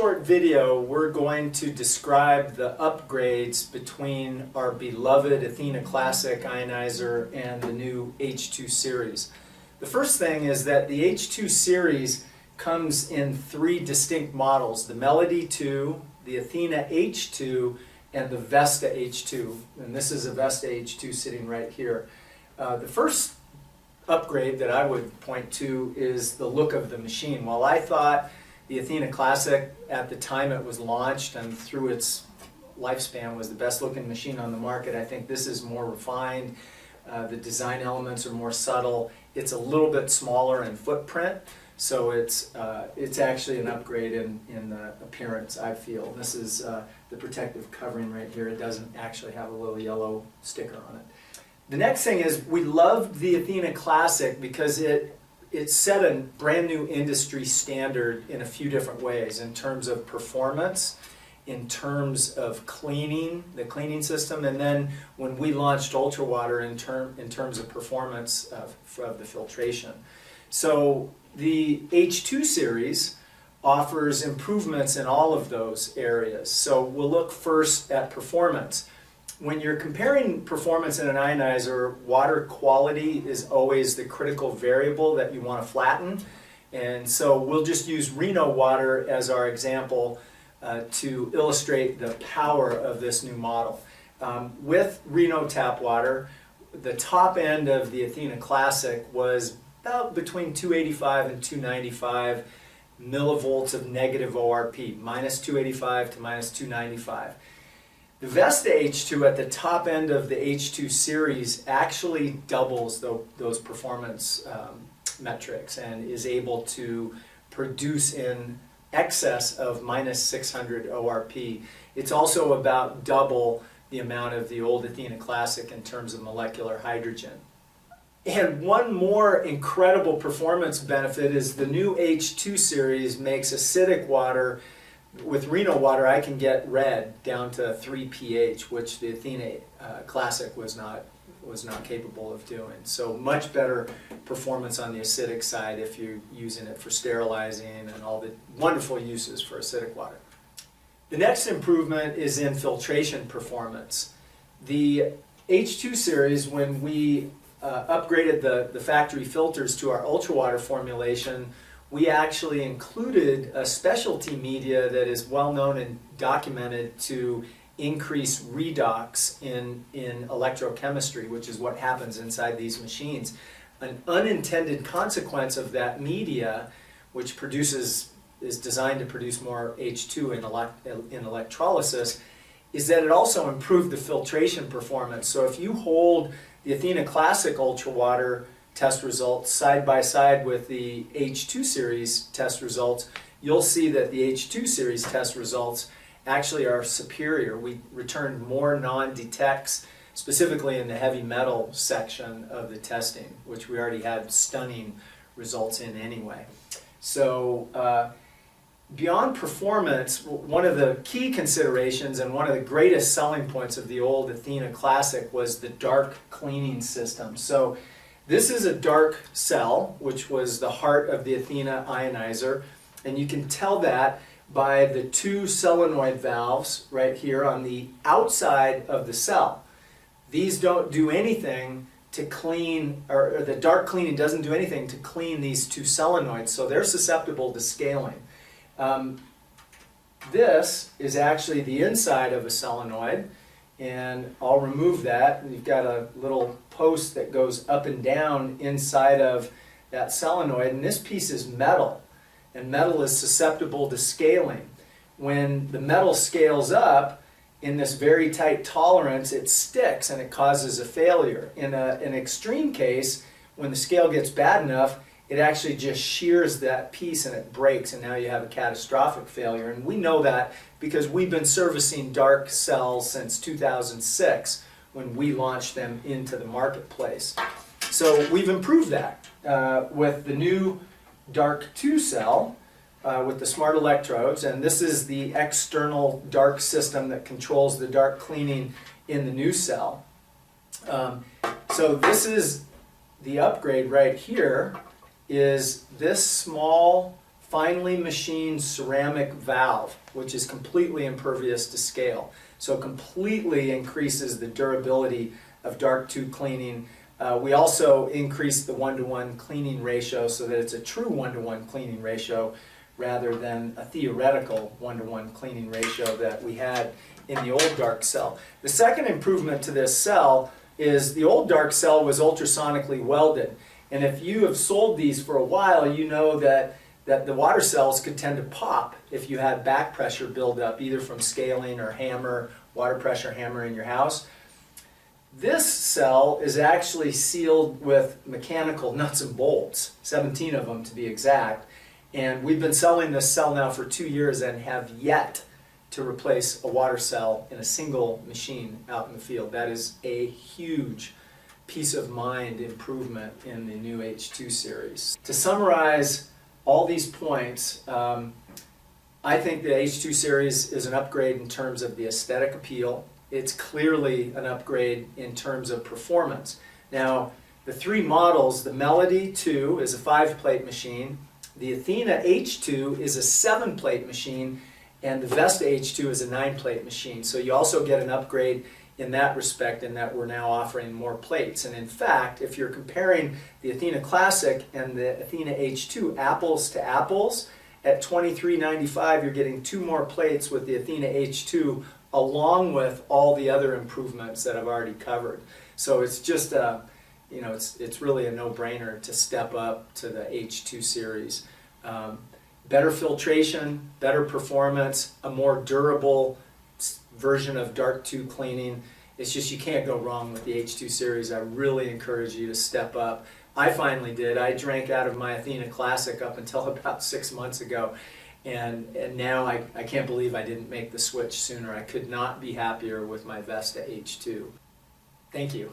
short video, we're going to describe the upgrades between our beloved Athena Classic Ionizer and the new H2 series. The first thing is that the H2 series comes in three distinct models: the Melody 2, the Athena H2, and the Vesta H2. And this is a Vesta H2 sitting right here. The first upgrade that I would point to is the look of the machine. While I thought the Athena Classic at the time it was launched and through its lifespan was the best looking machine on the market, I think this is more refined. The design elements are more subtle. It's a little bit smaller in footprint, so it's actually an upgrade in the appearance, I feel. This is the protective covering right here. It doesn't actually have a little yellow sticker on it. The next thing is, we loved the Athena Classic because it set a brand new industry standard in a few different ways, in terms of performance, in terms of cleaning, the cleaning system, and then when we launched Ultra Water in terms of performance of the filtration. So the H2 series offers improvements in all of those areas. So we'll look first at performance. When you're comparing performance in an ionizer, water quality is always the critical variable that you want to flatten. And so we'll just use Reno water as our example to illustrate the power of this new model. With Reno tap water, the top end of the Athena Classic was about between 285 and 295 millivolts of negative ORP, minus 285 to minus 295. The Vesta H2 at the top end of the H2 series actually doubles those performance metrics and is able to produce in excess of minus 600 ORP. It's also about double the amount of the old Athena Classic in terms of molecular hydrogen. And one more incredible performance benefit is the new H2 series makes acidic water. With Reno water, I can get red down to 3 pH, which the Athena Classic was not capable of doing. So much better performance on the acidic side if you're using it for sterilizing and all the wonderful uses for acidic water. The next improvement is in filtration performance. The H2 series, when we upgraded the factory filters to our Ultra Water formulation, we actually included a specialty media that is well known and documented to increase redox in electrochemistry, which is what happens inside these machines. An unintended consequence of that media, which is designed to produce more H2 in electrolysis, is that it also improved the filtration performance. So if you hold the Athena Classic Ultra Water test results side by side with the H2 series test results, you'll see that the H2 series test results actually are superior. We returned more non-detects, specifically in the heavy metal section of the testing, which we already had stunning results in anyway. So beyond performance, one of the key considerations and one of the greatest selling points of the old Athena Classic was the dark cleaning system. So this is a dark cell, which was the heart of the Athena Ionizer, and you can tell that by the two solenoid valves right here on the outside of the cell. These don't do anything to clean, or the dark cleaning doesn't do anything to clean these two solenoids, so they're susceptible to scaling. This is actually the inside of a solenoid, and I'll remove that. You've got a little post that goes up and down inside of that solenoid, and this piece is metal, and metal is susceptible to scaling. When the metal scales up in this very tight tolerance, it sticks and it causes a failure. In an extreme case, when the scale gets bad enough, it actually just shears that piece and it breaks, and now you have a catastrophic failure. And we know that because we've been servicing dark cells since 2006 when we launched them into the marketplace. So we've improved that with the new dark 2 cell with the smart electrodes, and this is the external dark system that controls the dark cleaning in the new cell. So this is the upgrade right here, is this small finely machined ceramic valve, which is completely impervious to scale. So it completely increases the durability of dark tube cleaning. We also increased the 1-to-1 cleaning ratio so that it's a true 1-to-1 cleaning ratio rather than a theoretical 1-to-1 cleaning ratio that we had in the old dark cell. The second improvement to this cell is the old dark cell was ultrasonically welded. And if you have sold these for a while, you know that the water cells could tend to pop if you had back pressure buildup, either from scaling or water pressure hammer in your house. This cell is actually sealed with mechanical nuts and bolts, 17 of them to be exact. And we've been selling this cell now for 2 years and have yet to replace a water cell in a single machine out in the field. That is a huge peace of mind improvement in the new H2 series. To summarize all these points, I think the H2 series is an upgrade in terms of the aesthetic appeal. It's clearly an upgrade in terms of performance. Now, the three models, the Melody 2 is a 5-plate machine, the Athena H2 is a 7-plate machine, and the Vesta H2 is a 9-plate machine. So you also get an upgrade in that respect, in that we're now offering more plates. And in fact, if you're comparing the Athena Classic and the Athena H2 apples to apples, at $23.95 you're getting 2 more plates with the Athena H2 along with all the other improvements that I've already covered. So it's just it's really a no-brainer to step up to the H2 series. Better filtration, better performance, a more durable version of dark tube cleaning. It's just you can't go wrong with the H2 series. I really encourage you to step up. I finally did. I drank out of my Athena Classic up until about 6 months ago. And now I can't believe I didn't make the switch sooner. I could not be happier with my Vesta H2. Thank you.